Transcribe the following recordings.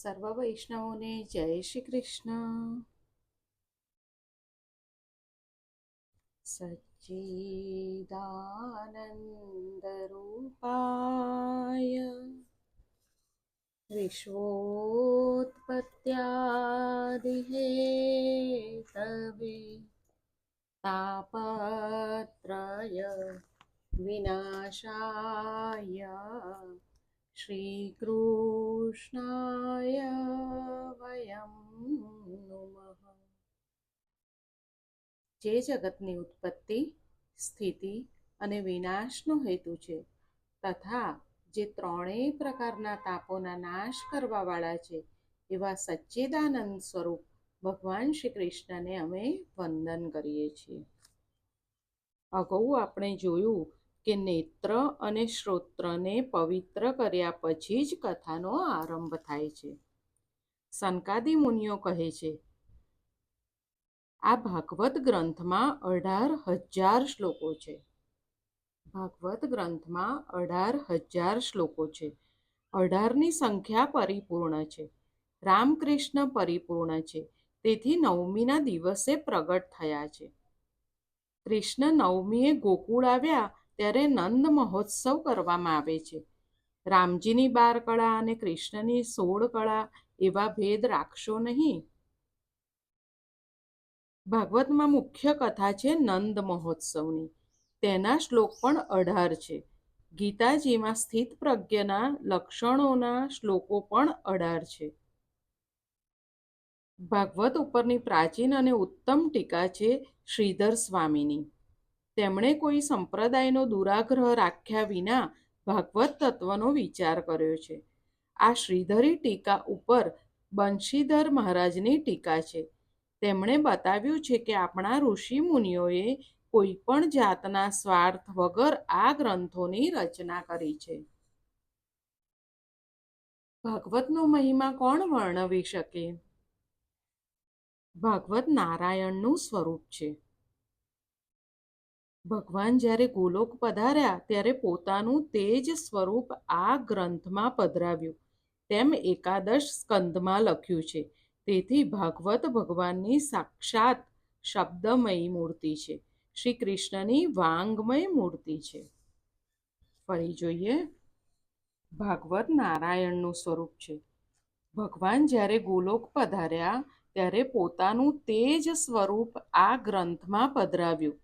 સર્વ વૈષ્ણવોને જય શ્રી કૃષ્ણ. સચ્ચિદાનંદ રૂપાય વિશ્વોત્પત્યાદિહેતવે તાપત્રય વિનાશાય શ્રીકૃષ્ણાય વયં નુમઃ. જે જગતની ઉત્પત્તિ, સ્થિતિ અને વિનાશનો હેતુ છે તથા જે ત્રણેય પ્રકારના તાપોના નાશ કરવાવાળા છે એવા સચ્ચિદાનંદ સ્વરૂપ ભગવાન શ્રી કૃષ્ણને અમે વંદન કરીએ છીએ. અગાઉ આપણે જોયું કે નેત્ર અને શ્રોત્રને પવિત્ર કર્યા પછી જ કથાનો આરંભ થાય છે. સનકાદી મુનિઓ કહે છે, આ ભાગવત ગ્રંથમાં 18,000 શ્લોકો છે. ભાગવત ગ્રંથમાં 18,000 શ્લોકો છે. 18ની સંખ્યા પરિપૂર્ણ છે. રામકૃષ્ણ પરિપૂર્ણ છે. તેથી નવમીના દિવસે પ્રગટ થયા છે. કૃષ્ણ નવમીએ ગોકુળ આવ્યા ત્યારે નંદ મહોત્સવ કરવામાં આવે છે. રામજીની 12 કળા અને કૃષ્ણની 16 કળા એવા ભેદ રાખશો નહીં. ભાગવતમાં મુખ્ય કથા છે નંદ મહોત્સવની. તેના શ્લોક પણ 18 છે. ગીતાજીમાં સ્થિત પ્રજ્ઞના લક્ષણોના શ્લોકો પણ 18 છે. ભાગવત ઉપરની પ્રાચીન અને ઉત્તમ ટીકા છે શ્રીધર સ્વામીની. તેમણે કોઈ સંપ્રદાયનો દુરાગ્રહ રાખ્યા વિના ભાગવત તત્વનો વિચાર કર્યો છે. આ શ્રીધરી ટીકા ઉપર બંશીધર મહારાજની ટીકા છે. તેમણે બતાવ્યું છે કે આપણા ઋષિ મુનિઓએ કોઈ પણ જાતના સ્વાર્થ વગર આ ગ્રંથોની રચના કરી છે. ભાગવતનો મહિમા કોણ વર્ણવી શકે? ભાગવત નારાયણનું સ્વરૂપ છે. ભગવાન જ્યારે ગોલોક પધાર્યા ત્યારે પોતાનું તેજ સ્વરૂપ આ ગ્રંથમાં પધરાવ્યું તેમ એકાદશ સ્કંદમાં લખ્યું છે. તેથી ભાગવત ભગવાનની સાક્ષાત શબ્દમયી મૂર્તિ છે. શ્રી કૃષ્ણની વાંગમય મૂર્તિ છે. ફરી જોઈએ. ભાગવત નારાયણનું સ્વરૂપ છે. ભગવાન જ્યારે ગોલોક પધાર્યા ત્યારે પોતાનું તેજ સ્વરૂપ આ ગ્રંથમાં પધરાવ્યું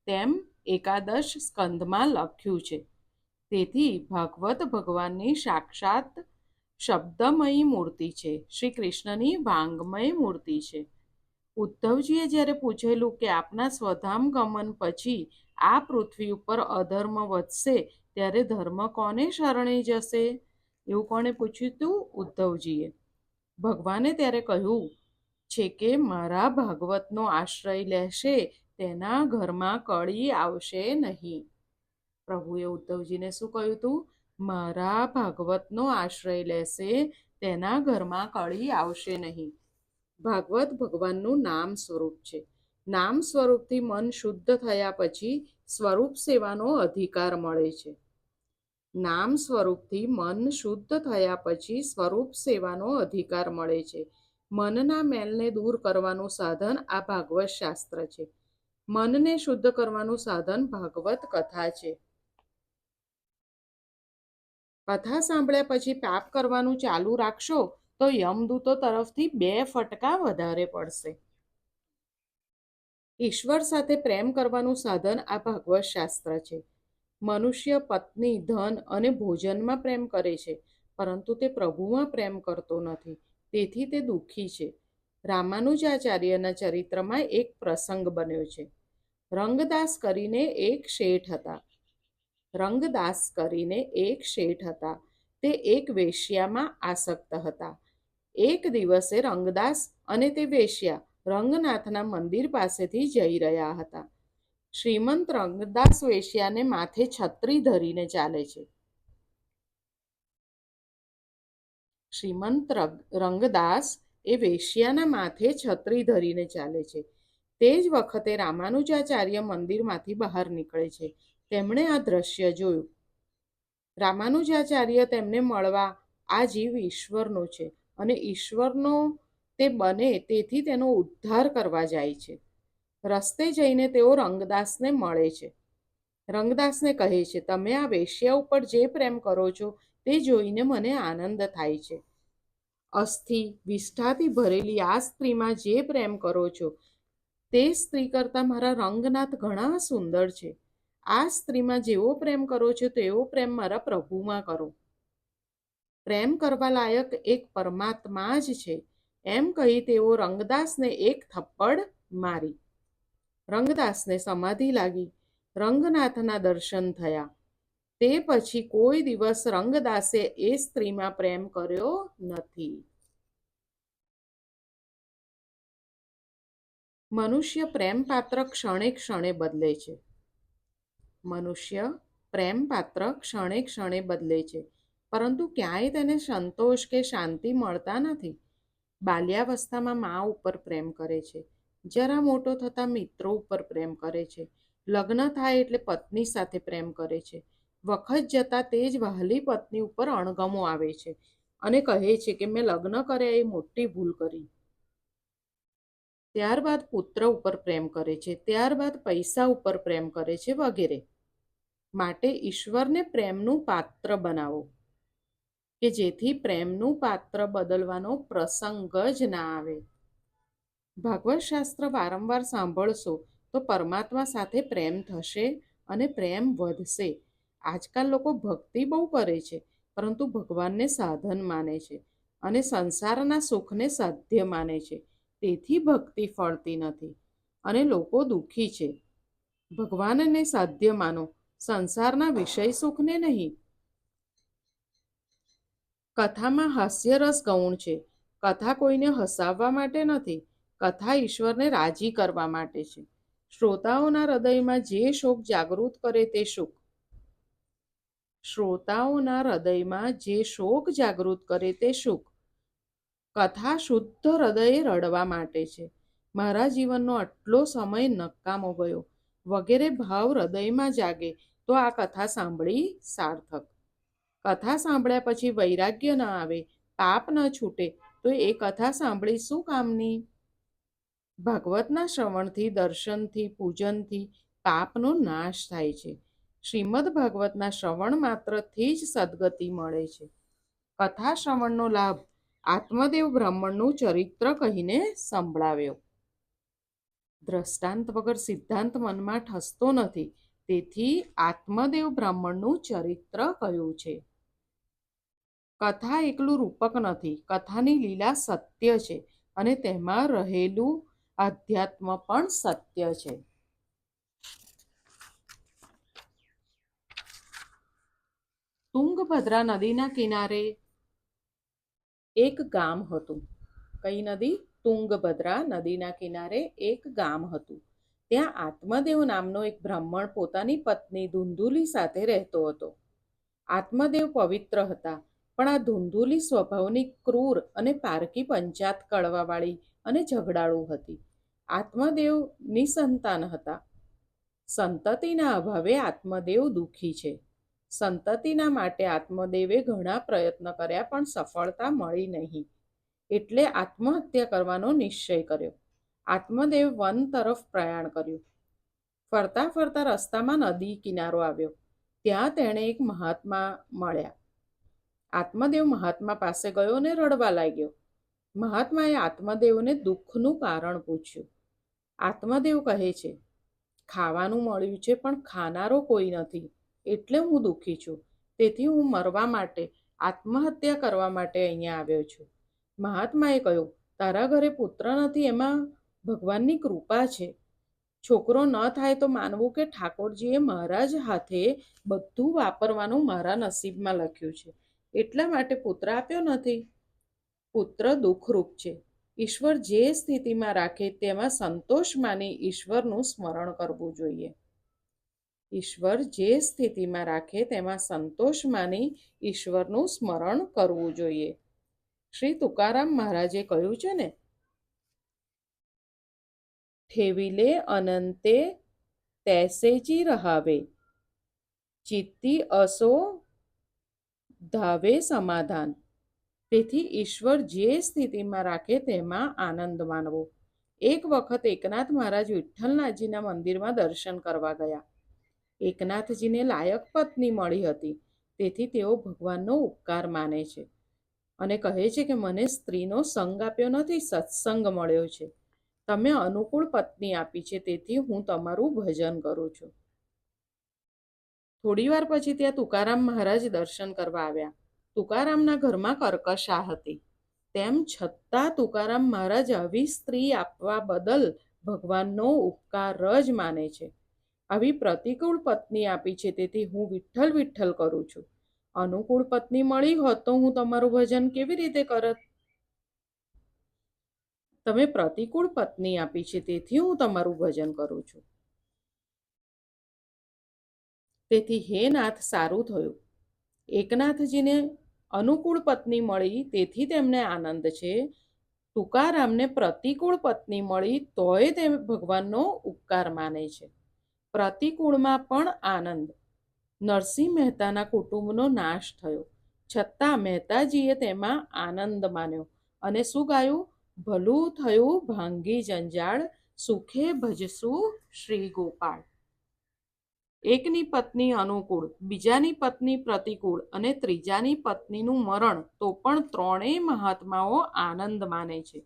તેમ એકાદશ સ્કંદમાં લખ્યું છે. તેથી ભાગવત ભગવાનની સાક્ષાત શબ્દમયી મૂર્તિ છે. શ્રી કૃષ્ણની વાંગમય મૂર્તિ છે. ઉદ્ધવજીએ જ્યારે પૂછેલું કે આપના સ્વધામ ગમન પછી આ પૃથ્વી ઉપર અધર્મ વધશે ત્યારે ધર્મ કોને શરણે જશે? એવું કોણે પૂછ્યું હતું? ઉદ્ધવજીએ. ભગવાને ત્યારે કહ્યું છે કે મારા ભાગવતનો આશ્રય લેશે તેના ઘરમાં કળી આવશે નહીં. પ્રભુએ ઉદ્ધવજીને શું કહ્યું હતું? મારા ભાગવતનો આશ્રય લેશે તેના ઘરમાં કળી આવશે નહીં. ભાગવત ભગવાનનું નામ સ્વરૂપ છે. નામ સ્વરૂપથી મન શુદ્ધ થયા પછી સ્વરૂપ સેવાનો અધિકાર મળે છે. નામ સ્વરૂપથી મન શુદ્ધ થયા પછી સ્વરૂપ સેવાનો અધિકાર મળે છે. મનના મેલને દૂર કરવાનું સાધન આ ભાગવત શાસ્ત્ર છે. મનને શુદ્ધ કરવાનું સાધન ભાગવત કથા છે. કથા સાંભળ્યા પછી પાપ કરવાનું ચાલુ રાખશો તો યમદૂતો તરફથી 2 ફટકા વધારે પડશે. ઈશ્વર સાથે પ્રેમ કરવાનું સાધન આ ભાગવત શાસ્ત્ર છે. મનુષ્ય પત્ની, ધન અને ભોજનમાં પ્રેમ કરે છે પરંતુ તે પ્રભુમાં પ્રેમ કરતો નથી. તેથી તે દુઃખી છે. રામાનુજાચાર્યના ચરિત્રમાં એક પ્રસંગ બન્યો છે. રંગદાસ કરીને એક શેઠ હતા. તે એક વેશ્યામાં આસક્ત હતા. એક દિવસે રંગદાસ અને તે વેશ્યા રંગનાથના મંદિર પાસેથી જઈ રહ્યા હતા. શ્રીમંત રંગદાસ વેશ્યાને માથે છત્રી ધરીને ચાલે છે. શ્રીમંત રંગદાસ એ વેશ્યાના માથે છત્રી ધરીને ચાલે છે. તે જ વખતે રામાનુજાચાર્ય મંદિરમાંથી બહાર નીકળે છે. તેમણે આ દ્રશ્ય જોયું. રામાનુજાચાર્ય તેમને મળવા, આ જીવ ઈશ્વરનો છે, અને ઈશ્વરનો તે બને તેથી તેનો ઉદ્ધાર કરવા જાય છે. રસ્તે જઈને તેઓ રંગદાસને મળે છે. રંગદાસને કહે છે, તમે આ વેશ્યા ઉપર જે પ્રેમ કરો છો તે જોઈને મને આનંદ થાય છે. અસ્થિ વિષ્ઠાથી ભરેલી આ સ્ત્રીમાં જે પ્રેમ કરો છો તે સ્ત્રી કરતાં મારા રંગનાથ ઘણા સુંદર છે. આ સ્ત્રીમાં જેવો પ્રેમ કરો છો તેવો પ્રેમ મારા પ્રભુમાં કરો. પ્રેમ કરવા લાયક એક પરમાત્મા જ છે. એમ કહી તેઓ રંગદાસને એક થપ્પડ મારી. રંગદાસને સમાધિ લાગી. રંગનાથના દર્શન થયા. તે પછી કોઈ દિવસ રંગદાસે એ સ્ત્રીમાં પ્રેમ કર્યો નથી. મનુષ્ય પ્રેમ પાત્ર ક્ષણે ક્ષણે બદલે છે. મનુષ્ય પ્રેમ પાત્ર ક્ષણે ક્ષણે બદલે છે, પરંતુ ક્યાંય તેને સંતોષ કે શાંતિ મળતા નથી. બાલ્યાવસ્થામાં મા ઉપર પ્રેમ કરે છે, જરા મોટો થતાં મિત્રો ઉપર પ્રેમ કરે છે, લગ્ન થાય એટલે પત્ની સાથે પ્રેમ કરે છે. વખત જતાં તે જ વહાલી પત્ની ઉપર અણગમો આવે છે અને કહે છે કે મેં લગ્ન કર્યા એ મોટી ભૂલ કરી. ત્યારબાદ પુત્ર ઉપર પ્રેમ કરે છે, ત્યારબાદ પૈસા ઉપર પ્રેમ કરે છે વગેરે. માટે ઈશ્વરને પ્રેમનું પાત્ર બનાવો કે જેથી પ્રેમનું પાત્ર બદલવાનો પ્રસંગ જ ના આવે. ભાગવત શાસ્ત્ર વારંવાર સાંભળશો તો પરમાત્મા સાથે પ્રેમ થશે અને પ્રેમ વધશે. આજકાલ લોકો ભક્તિ બહુ કરે છે, પરંતુ ભગવાનને સાધન માને છે અને સંસારના સુખને સાધ્ય માને છે. તેથી ભક્તિ ફળતી નથી અને લોકો દુઃખી છે. ભગવાનને સાધ્ય માનો, સંસારના વિષય સુખને નહીં. કથામાં હાસ્યરસ ગૌણ છે. કથા કોઈને હસાવવા માટે નથી. કથા ઈશ્વરને રાજી કરવા માટે છે. શ્રોતાઓના હૃદયમાં જે શોક જાગૃત કરે તે સુખ. શ્રોતાઓના હૃદયમાં જે શોક જાગૃત કરે તે સુખ. કથા શુદ્ધ હૃદયે રડવા માટે છે. મારા જીવનનો આટલો સમય નકામો ગયો વગેરે ભાવ હૃદયમાં જાગે તો આ કથા સાંભળી સાર્થક. કથા સાંભળ્યા પછી વૈરાગ્ય ન આવે, પાપ ન છૂટે તો એ કથા સાંભળી શું કામની? ભાગવતના શ્રવણથી, દર્શનથી, પૂજનથી પાપનો નાશ થાય છે. શ્રીમદ ભાગવતના શ્રવણ માત્રથી જ સદગતિ મળે છે. કથા શ્રવણનો લાભ આત્મદેવ બ્રાહ્મણનું ચરિત્ર કહીને સંભળાવ્યો. દ્રષ્ટાંત વગર સિદ્ધાંત મનમાં ઠસતો નથી, તેથી આત્મદેવ બ્રાહ્મણનું ચરિત્ર કહ્યું છે. કથા એકલું રૂપક નથી, કથાની લીલા સત્ય છે અને તેમાં રહેલું આધ્યાત્મ પણ સત્ય છે. તુંગભદ્રા નદીના કિનારે એક ગામ હતું. કઈ નદી? તુંગભદ્રા નદીના કિનારે એક ગામ હતું. ત્યાં આત્મદેવ નામનો એક બ્રાહ્મણ પોતાની પત્ની ધુંધુલી સાથે રહેતો હતો. આત્મદેવ પવિત્ર હતા, પણ આ ધુંધુલી સ્વભાવની ક્રૂર અને પારકી પંચાત કળવાવાળી અને ઝઘડાળુ હતી. આત્મદેવ નિસંતાન હતા. સંતતિના અભાવે આત્મદેવ દુઃખી છે. સંતતિના માટે આત્મદેવે ઘણા પ્રયત્ન કર્યા પણ સફળતા મળી નહીં. એટલે આત્મહત્યા કરવાનો નિશ્ચય કર્યો. આત્મદેવ વન તરફ પ્રયાણ કર્યું. ફરતા ફરતા રસ્તામાં નદી કિનારો આવ્યો. ત્યાં તેણે એક મહાત્મા મળ્યા. આત્મદેવ મહાત્મા પાસે ગયો અને રડવા લાગ્યો. મહાત્માએ આત્મદેવને દુઃખનું કારણ પૂછ્યું. આત્મદેવ કહે છે, ખાવાનું મળ્યું છે પણ ખાનારો કોઈ નથી, એટલે હું દુઃખી છું. તેથી હું મરવા માટે, આત્મહત્યા કરવા માટે અહીંયા આવ્યો છું. મહાત્માએ કહ્યું, તારા ઘરે પુત્ર નથી એમાં ભગવાનની કૃપા છે. છોકરો ન થાય તો માનવું કે ઠાકોરજીએ મારા જ હાથે બધું વાપરવાનું મારા નસીબમાં લખ્યું છે, એટલા માટે પુત્ર આપ્યો નથી. પુત્ર દુઃખરૂપ છે. ઈશ્વર જે સ્થિતિમાં રાખે તેમાં સંતોષ માની ઈશ્વરનું સ્મરણ કરવું જોઈએ. ઈશ્વર જે સ્થિતિમાં રાખે તેમાં સંતોષ માની ઈશ્વરનું સ્મરણ કરવું જોઈએ. શ્રી તુકારામ મહારાજે કહ્યું છે ને, ઠેવીલે અનંતે તૈસેજી રહાવે, ચિત્તી અસો ધાવે સમાધાન. તેથી ઈશ્વર જે સ્થિતિમાં રાખે તેમાં આનંદ માનવો. એક વખત એકનાથ મહારાજ વિઠ્ઠલનાથજીના મંદિરમાં દર્શન કરવા ગયા. એકનાથજીને લાયક પત્ની મળી હતી, તેથી તેઓ ભગવાનનો ઉપકાર માને છે અને કહે છે કે મને સ્ત્રીનો સંગ આપ્યો નથી, સત્સંગ મળ્યો છે. તમે અનુકૂળ પત્ની આપી છે, તેથી હું તમારું ભજન કરું છું. થોડી વાર પછી ત્યાં તુકારામ મહારાજ દર્શન કરવા આવ્યા. તુકારામના ઘરમાં કર્કશા હતી. તેમ છતાં તુકારામ મહારાજ આવી સ્ત્રી આપવા બદલ ભગવાનનો ઉપકાર જ માને છે. આવી પ્રતિકૂળ પત્ની આપી છે, તેથી હું વિઠ્ઠલ વિઠ્ઠલ કરું છું. અનુકૂળ પત્ની મળી હોત તો હું તમારું ભજન કેવી રીતે કરત? તમે પ્રતિકૂળ પત્ની આપી છે, તેથી હું તમારું ભજન કરું છું. તેથી હે નાથ, સારું થયું. એકનાથજીને અનુકૂળ પત્ની મળી, તેથી તેમને આનંદ છે. તુકારામને પ્રતિકૂળ પત્ની મળી, તોય તે ભગવાનનો ઉપકાર માને છે. પ્રતિકૂળમાં પણ આનંદ. નરસિંહ મહેતાના કુટુંબનો નાશ થયો, છતાં મહેતાજીએ તેમાં આનંદ માન્યો અને શું ગાયું? ભલું થયું ભાંગી જંજાળ, સુખે ભજશું શ્રી ગોપાળ. એકની પત્ની અનુકૂળ, બીજાની પત્ની પ્રતિકૂળ અને ત્રીજાની પત્નીનું મરણ, તો પણ ત્રણેય મહાત્માઓ આનંદ માને છે.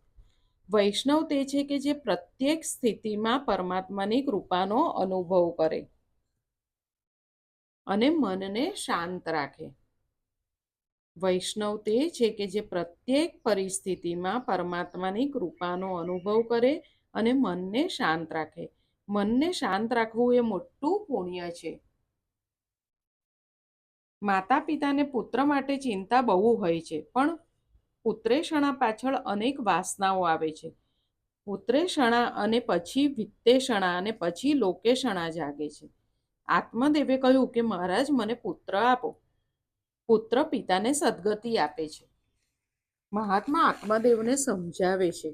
વૈષ્ણવ તે છે કે જે પ્રત્યેક સ્થિતિમાં પરમાત્માની કૃપાનો અનુભવ કરે અને મનને શાંત રાખે. વૈષ્ણવ તે છે કે જે પ્રત્યેક પરિસ્થિતિમાં પરમાત્માની કૃપાનો અનુભવ કરે અને મનને શાંત રાખે. મનને શાંત રાખવું એ મોટું પુણ્ય છે. માતા પિતાને પુત્ર માટે ચિંતા બહુ હોય છે, પણ પુત્રેષણા પાછળ અનેક વાસનાઓ આવે છે. પુત્રેષણા અને પછી વિત્તેષણા અને પછી લોકેષણા જાગે છે. આત્મદેવે કહ્યું કે મહારાજ, મને પુત્ર આપો. પુત્ર પિતાને સદગતિ આપે છે. મહાત્મા આત્મદેવને સમજાવે છે.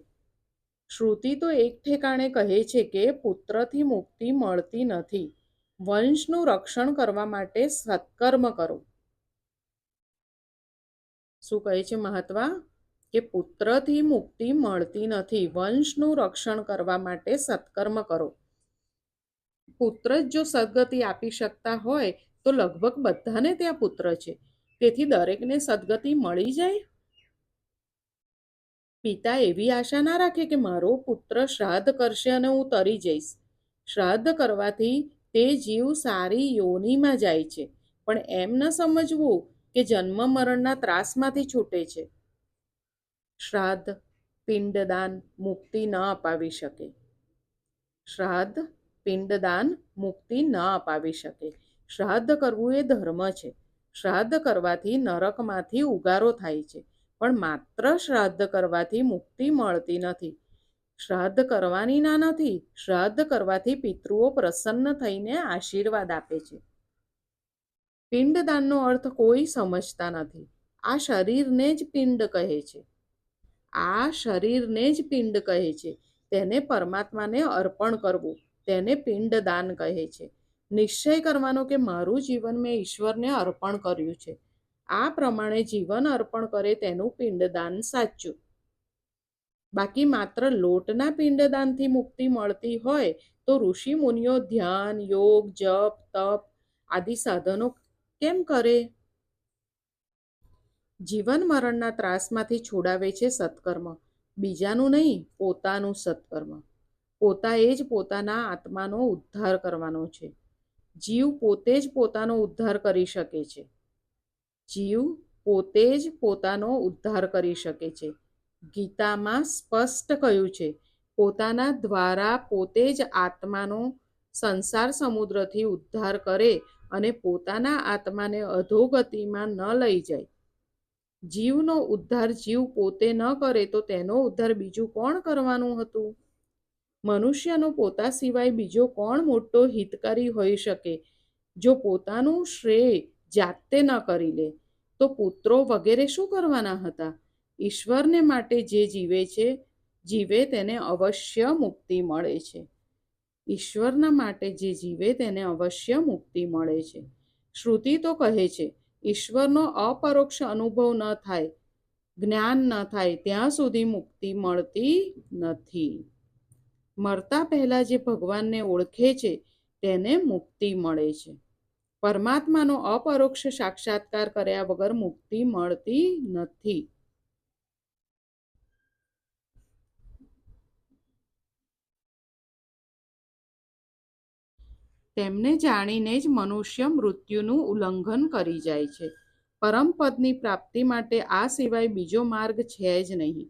શ્રુતિ તો એક ઠેકાણે કહે છે કે પુત્રથી મુક્તિ મળતી નથી. વંશનું રક્ષણ કરવા માટે સત્કર્મ કરો. શું કહે છે મહાત્મા? કે પુત્રથી મુક્તિ મળતી નથી. વંશનું રક્ષણ કરવા માટે સત્કર્મ કરો. પુત્ર જ જો સદગતિ આપી શકતા હોય તો લગભગ બધાને ત્યાં પુત્ર છે, તેથી દરેકને સદગતિ મળી જાય. પિતા એવી આશા ના રાખે કે મારો પુત્ર શ્રાદ્ધ કરશે અને હું તરી જઈશ. શ્રાદ્ધ કરવાથી તે જીવ સારી યોનિમાં જાય છે, પણ એમ ન સમજવું કે જન્મ મરણના ત્રાસમાંથી છૂટે છે. શ્રાદ્ધ, પિંડદાન મુક્તિ ન અપાવી શકે. શ્રાદ્ધ, પિંડદાન મુક્તિ ન અપાવી શકે. શ્રાદ્ધ કરવું એ ધર્મ છે. શ્રાદ્ધ કરવાથી નરકમાંથી ઉગારો થાય છે, પણ માત્ર શ્રાદ્ધ કરવાથી મુક્તિ મળતી નથી. શ્રાદ્ધ કરવાની ના નથી. શ્રાદ્ધ કરવાથી પિતૃઓ પ્રસન્ન થઈને આશીર્વાદ આપે છે. પિંડદાનનો અર્થ કોઈ સમજતા નથી. આ શરીરને જ પિંડ કહે છે. આ શરીરને જ પિંડ કહે છે. તેને પરમાત્માને અર્પણ કરવું, તેને પિંડદાન કહે છે. નિશ્ચય કરવાનો કે મારું જીવન મેં ઈશ્વરને અર્પણ કર્યું છે. આ પ્રમાણે જીવન અર્પણ કરે તેનું પિંડદાન સાચું. બાકી માત્ર લોટના પિંડદાનથી મુક્તિ મળતી હોય તો ઋષિ મુનિઓ ધ્યાન, યોગ, જપ, તપ આદિ સાધનો કેમ કરે? જીવન મરણના ત્રાસમાંથી છોડાવે છે સત્કર્મ. બીજાનું નહીં, પોતાનું સત્કર્મ. પોતાએ જ પોતાના આત્માનો ઉદ્ધાર કરવાનો છે. જીવ પોતે જ પોતાનો ઉદ્ધાર કરી શકે છે. જીવ પોતે જ પોતાનો ઉદ્ધાર કરી શકે છે. ગીતામાં સ્પષ્ટ કહ્યું છે, પોતાના દ્વારા પોતે જ આત્માનો સંસાર સમુદ્રથી ઉદ્ધાર કરે અને પોતાના આત્માને અધોગતિમાં ન લઈ જાય. જીવનો ઉદ્ધાર જીવ પોતે ન કરે તો તેનો ઉદ્ધાર બીજું કોણ કરવાનું હતું? મનુષ્યનો પોતા સિવાય બીજો કોણ મોટો હિતકારી હોઈ શકે? જો પોતાનું શ્રેય જાતે ન કરી લે તો પુત્રો વગેરે શું કરવાના હતા? ઈશ્વરને માટે જે જીવે તેને અવશ્ય મુક્તિ મળે છે. ઈશ્વરના માટે જે જીવે તેને અવશ્ય મુક્તિ મળે છે. શ્રુતિ તો કહે છે, ઈશ્વરનો અપરોક્ષ અનુભવ ન થાય જ્ઞાન ન થાય ત્યાં સુધી મુક્તિ મળતી નથી. મરતા પહેલા જે ભગવાનને ઓળખે છે તેને મુક્તિ મળે છે. પરમાત્માનો અપરોક્ષ સાક્ષાત્કાર કર્યા વગર મુક્તિ મળતી નથી. તેમને જાણીને જ મનુષ્ય મૃત્યુનું ઉલ્લંઘન કરી જાય છે. પરમપદની પ્રાપ્તિ માટે આ સિવાય બીજો માર્ગ છે જ નહીં.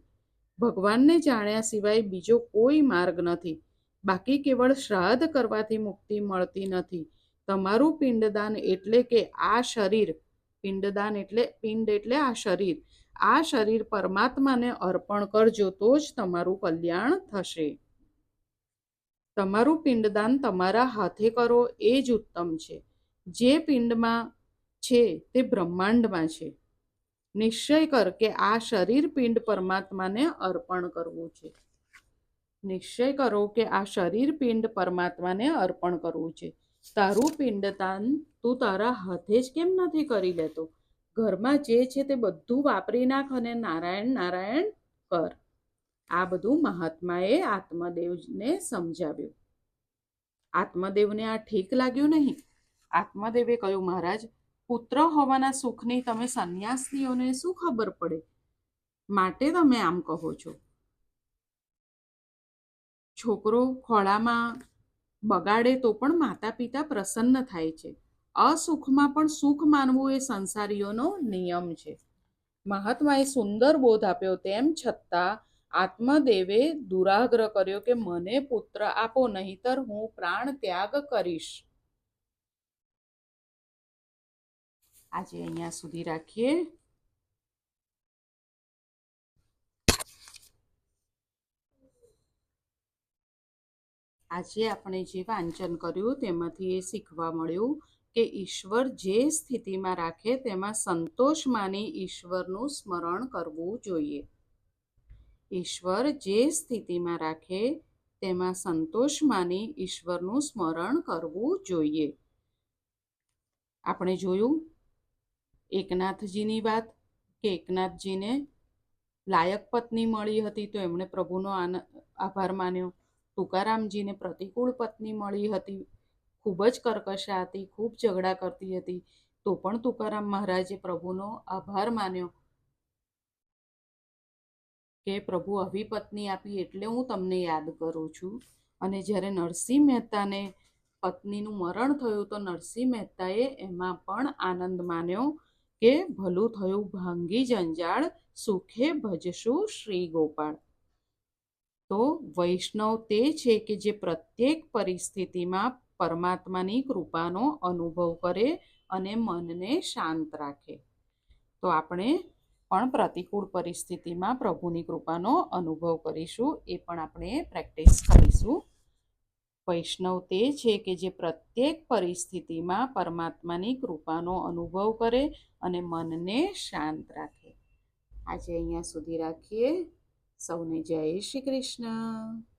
ભગવાનને જાણ્યા સિવાય બીજો કોઈ માર્ગ નથી. બાકી કેવળ શ્રાદ્ધ કરવાથી મુક્તિ મળતી નથી. તમારું પિંડદાન એટલે કે આ શરીર, પિંડદાન એટલે પિંડ એટલે આ શરીર, આ શરીર પરમાત્માને અર્પણ કરજો તો જ તમારું કલ્યાણ થશે. તમારું પિંડદાન તમારા હાથે કરો એ જ ઉત્તમ છે. જે પિંડમાં છે તે બ્રહ્માંડમાં છે. નિશ્ચય કર કે આ શરીર પિંડ પરમાત્માને અર્પણ કરવું છે. નિશ્ચય કરો કે આ શરીર પિંડ પરમાત્માને અર્પણ કરવું છે. તારું પિંડદાન તું તારા હાથે જ કેમ નથી કરી લેતો? ઘરમાં જે છે તે બધું વાપરી નાખ અને નારાયણ નારાયણ કર. આ બધું મહાત્માએ આત્મદેવને સમજાવ્યું. આત્મદેવને આ ઠીક લાગ્યું નહીં. આત્મદેવે કહ્યું, મહારાજ, પુત્ર હોવાના સુખની તમે સંન્યાસીઓને શું ખબર પડે? માટે તમે આમ કહો છો. છોકરો ખોળામાં બગાડે તો પણ માતા પિતા પ્રસન્ન થાય છે. અસુખમાં પણ સુખ માનવું એ સંસારીઓનો નિયમ છે. મહાત્માએ સુંદર બોધ આપ્યો, તેમ છતાં આત્મદેવે દુરાગ્રહ કર્યો કે મને પુત્ર આપો, નહીતર હું પ્રાણ ત્યાગ કરીશ. આજે અહીંયા સુધી રાખીએ. આજે આપણે જે વાંચન કર્યું તેમાંથી એ શીખવા મળ્યું કે ઈશ્વર જે સ્થિતિમાં રાખે તેમાં સંતોષ માની ઈશ્વરનું સ્મરણ કરવું જોઈએ. ઈશ્વર જે સ્થિતિમાં રાખે તેમાં સંતોષ માની ઈશ્વરનું સ્મરણ કરવું જોઈએ. આપણે જોયું એકનાથજીની વાત કે એકનાથજીને લાયક પત્ની મળી હતી તો એમણે પ્રભુનો આભાર માન્યો. તુકારામજીને પ્રતિકૂળ પત્ની મળી હતી, ખૂબ જ કર્કશા હતી, ખૂબ ઝઘડા કરતી હતી, તો પણ તુકારામ મહારાજે પ્રભુનો આભાર માન્યો કે પ્રભુ આવી પત્ની આપી એટલે હું તમને યાદ કરું છું. અને જ્યારે નરસિંહ મહેતાને પત્નીનું મરણ થયું તો નરસિંહ મહેતાએ એમાં પણ આનંદ માન્યો કે ભલું થયું ભાંગી જંજાળ, સુખે ભજશું શ્રી ગોપાળ. તો વૈષ્ણવ તે છે કે જે પ્રત્યેક પરિસ્થિતિમાં પરમાત્માની કૃપાનો અનુભવ કરે અને મનને શાંત રાખે. તો આપણે પણ પ્રતિકૂળ પરિસ્થિતિમાં પ્રભુની કૃપાનો અનુભવ કરીશું, એ પણ આપણે પ્રેક્ટિસ કરીશું. વૈષ્ણવ તે છે કે જે પ્રત્યેક પરિસ્થિતિમાં પરમાત્માની કૃપાનો અનુભવ કરે અને મનને શાંત રાખે. આજે અહીંયા સુધી રાખીએ. સૌને જય શ્રી કૃષ્ણ.